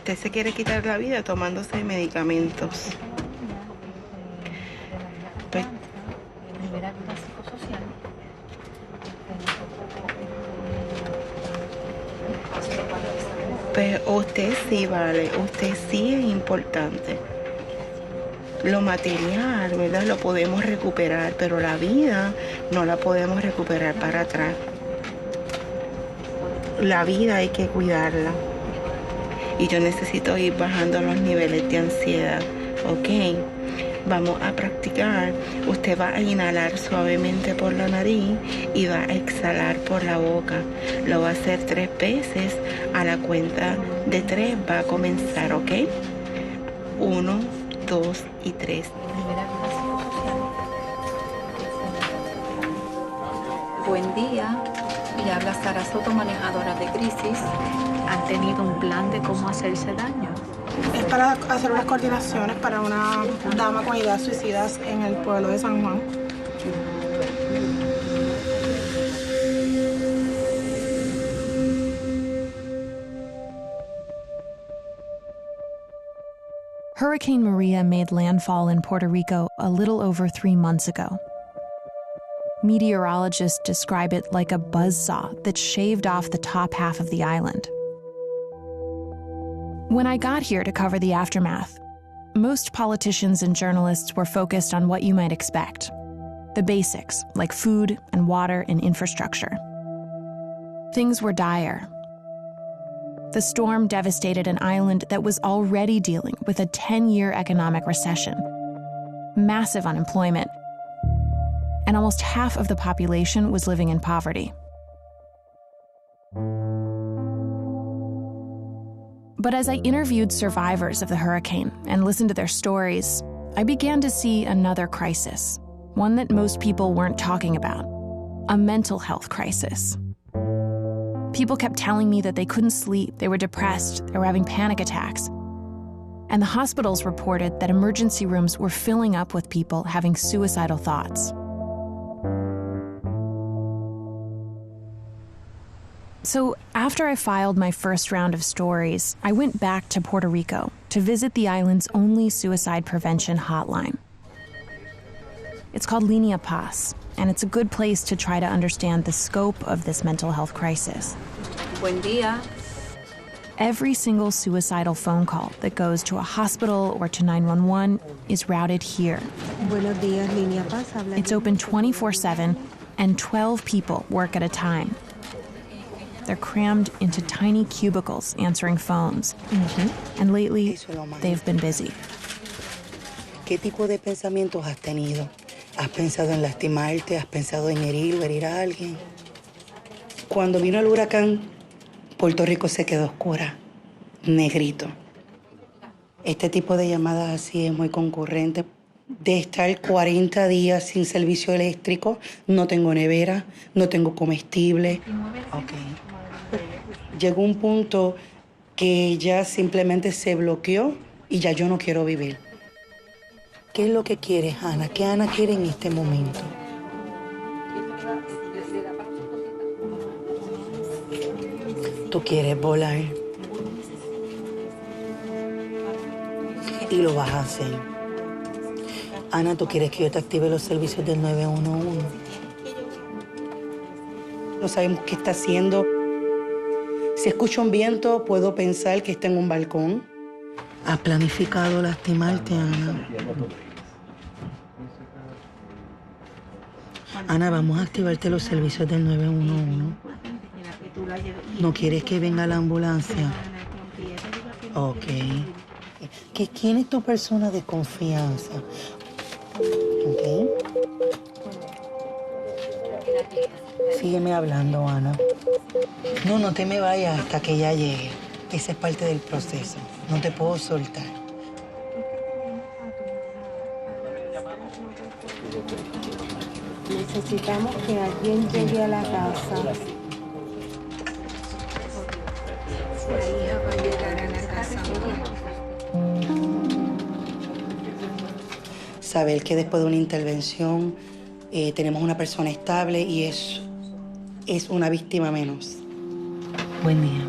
usted se quiere quitar la vida tomándose medicamentos. Pues, Primera ayuda psicosocial. pues usted sí vale, usted sí es importante. Lo material, ¿verdad? Lo podemos recuperar, pero la vida no la podemos recuperar para atrás. La vida hay que cuidarla. Y yo necesito ir bajando los niveles de ansiedad, ¿ok? Vamos a practicar. Usted va a inhalar suavemente por la nariz y va a exhalar por la boca. Lo va a hacer 3 veces. A la cuenta de 3 va a comenzar, ¿ok? 1, 2 y 3. Buen día, le habla Sara Soto, manejadora de crisis. ¿Han tenido un plan de cómo hacerse daño? Es para hacer unas coordinaciones para una dama con ideas suicidas en el pueblo de San Juan. Hurricane Maria made landfall in Puerto Rico a little over 3 months ago. Meteorologists describe it like a buzzsaw that shaved off the top half of the island. When I got here to cover the aftermath, most politicians and journalists were focused on what you might expect. The basics, like food and water and infrastructure. Things were dire. The storm devastated an island that was already dealing with a 10-year economic recession, massive unemployment, and almost half of the population was living in poverty. But as I interviewed survivors of the hurricane and listened to their stories, I began to see another crisis, one that most people weren't talking about, a mental health crisis. People kept telling me that they couldn't sleep, they were depressed, they were having panic attacks. And the hospitals reported that emergency rooms were filling up with people having suicidal thoughts. So after I filed my first round of stories, I went back to Puerto Rico to visit the island's only suicide prevention hotline. It's called Línea Paz, and it's a good place to try to understand the scope of this mental health crisis. Buen día. Every single suicidal phone call that goes to a hospital or to 911 is routed here. Buenos días, Línea Paz. It's open 24/7, and 12 people work at a time. They're crammed into tiny cubicles answering phones. And lately, they've been busy. ¿Qué tipo de pensamientos has tenido? ¿Has pensado en lastimarte? ¿Has pensado en herir o herir a alguien? Cuando vino el huracán, Puerto Rico se quedó oscura, negrito. Este tipo de llamadas así es muy concurrente. De estar 40 días sin servicio eléctrico, no tengo nevera, no tengo comestible. Okay. Llegó un punto que ya simplemente se bloqueó y ya yo no quiero vivir. ¿Qué es lo que quieres, Ana? ¿Qué Ana quiere en este momento? Tú quieres volar. Y lo vas a hacer. Ana, ¿tú quieres que yo te active los servicios del 911? No sabemos qué está haciendo. Si escucho un viento, puedo pensar que está en un balcón. ¿Has planificado lastimarte, Ana? Ana, vamos a activarte los servicios del 911. ¿No quieres que venga la ambulancia? Ok. ¿Quién es tu persona de confianza? Ok. Sígueme hablando, Ana. No te me vayas hasta que ella llegue. Esa es parte del proceso. No te puedo soltar. Necesitamos que alguien llegue a la casa. La hija va a llegar a la casa. Saber que después de una intervención tenemos una persona estable y es una víctima menos. Buen día.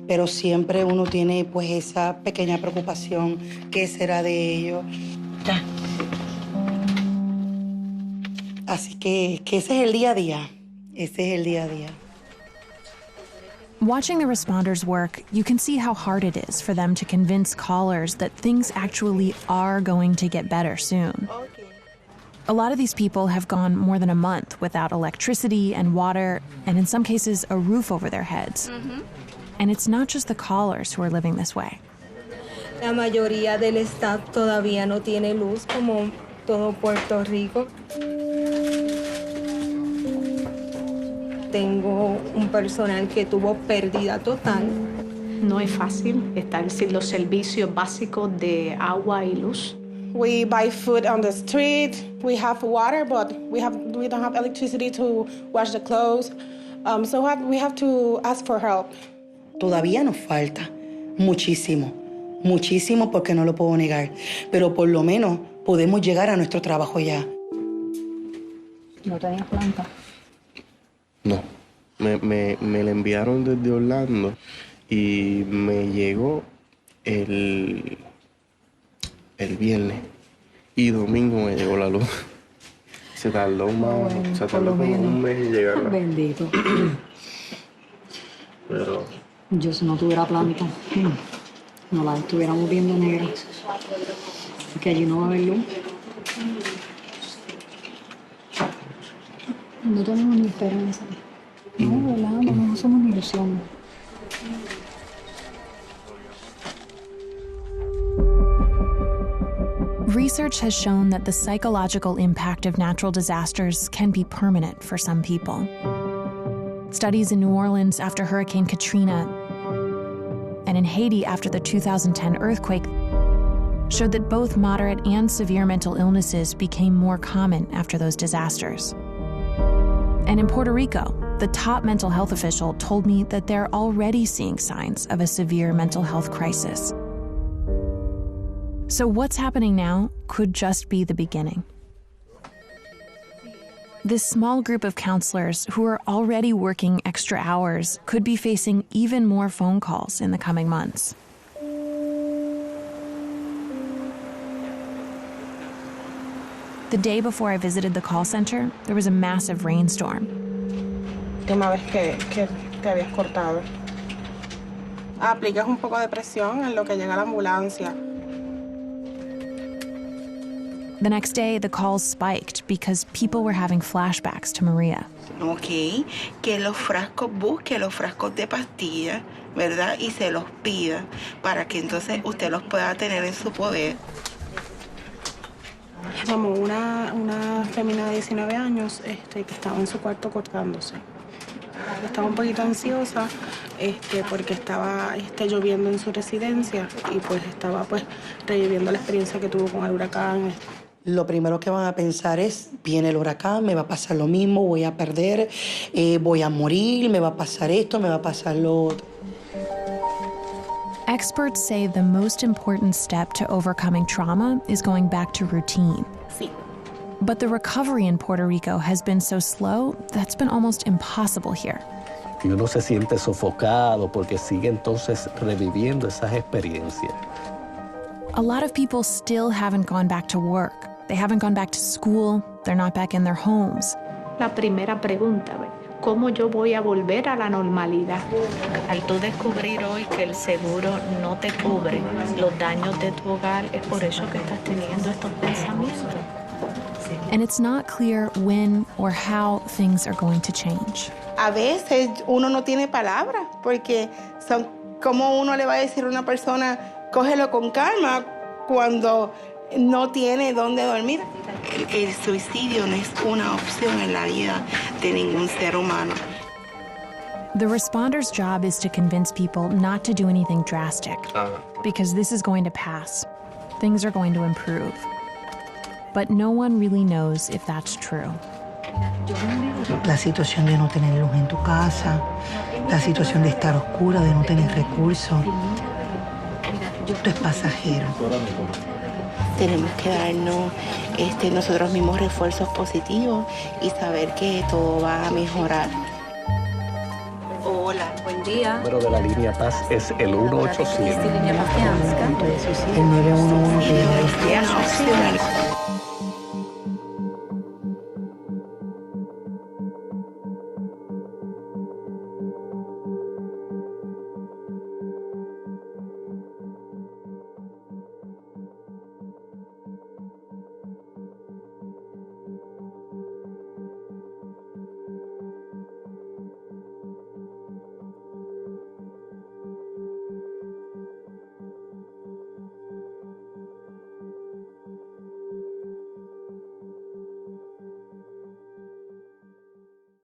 pero siempre uno tiene pues esa pequeña preocupación, ¿qué será de ellos? Ya. Así que ese es el día a día, ese es el día a día. Watching the responders work, you can see how hard it is for them to convince callers that things actually are going to get better soon. A lot of these people have gone more than a month without electricity and water, and in some cases, a roof over their heads. And it's not just the callers who are living this way. La mayoría del estado todavía no tiene luz, como todo Puerto Rico. Tengo un personal que tuvo pérdida total. No es fácil estar sin los servicios básicos de agua y luz. We buy food on the street. We have water, but we don't have electricity to wash the clothes. So we have to ask for help. Todavía nos falta muchísimo, muchísimo porque no lo puedo negar, pero por lo menos podemos llegar a nuestro trabajo ya. ¿No tenías planta? No, me la enviaron desde Orlando y me llegó el viernes y domingo me llegó la luz. Se tardó más, se tardó como un mes en llegar. Bendito. Pero Yo si no tuviera planta, no la estuviéramos viendo negra. Que allí no va a haber luz. No tenemos ni esperanza. No, ¿verdad? No somos ni ilusión. Research has shown that the psychological impact of natural disasters can be permanent for some people. Studies in New Orleans after Hurricane Katrina and in Haiti after the 2010 earthquake showed that both moderate and severe mental illnesses became more common after those disasters. And in Puerto Rico, the top mental health official told me that they're already seeing signs of a severe mental health crisis. So what's happening now could just be the beginning. This small group of counselors who are already working extra hours could be facing even more phone calls in the coming months. The day before I visited the call center, there was a massive rainstorm. Última vez que te habías cortado. Aplicas un poco de presión en lo que llega la ambulancia. The next day, the calls spiked because people were having flashbacks to María. Ok, que los frascos busque los frascos de pastillas, ¿verdad? Y se los pida para que entonces usted los pueda tener en su poder. Como una fémina de 19 años que estaba en su cuarto cortándose. Estaba un poquito ansiosa porque estaba lloviendo en su residencia y pues estaba reviviendo la experiencia que tuvo con el huracán. Lo primero que van a pensar es, viene el huracán, me va a pasar lo mismo, voy a perder, voy a morir, me va a pasar esto, me va a pasar lo otro. Experts say the most important step to overcoming trauma is going back to routine. Sí. But the recovery in Puerto Rico has been so slow that's been almost impossible here. Y uno se siente sofocado porque sigue entonces reviviendo esas experiencias. A lot of people still haven't gone back to work. They haven't gone back to school. They're not back in their homes. La primera pregunta, ¿cómo yo voy a volver a la normalidad? Al tú descubrir hoy que el seguro no te cubre los daños de tu hogar, es por eso que estás teniendo estos pensamientos. And it's not clear when or how things are going to change. A veces uno no tiene palabras porque son como uno le va a decir a una persona, cógelo con calma cuando no tiene dónde dormir. El suicidio no es una opción en la vida de ningún ser humano. The responder's job is to convince people not to do anything drastic because this is going to pass. Things are going to improve. But no one really knows if that's true. La situación de no tener luz en tu casa, la situación de estar oscura, de no tener recursos. Esto es pasajero. Tenemos que darnos nosotros mismos refuerzos positivos y saber que todo va a mejorar. Hola, buen día. día. El número de la línea Paz es el 1-800. El 911 que es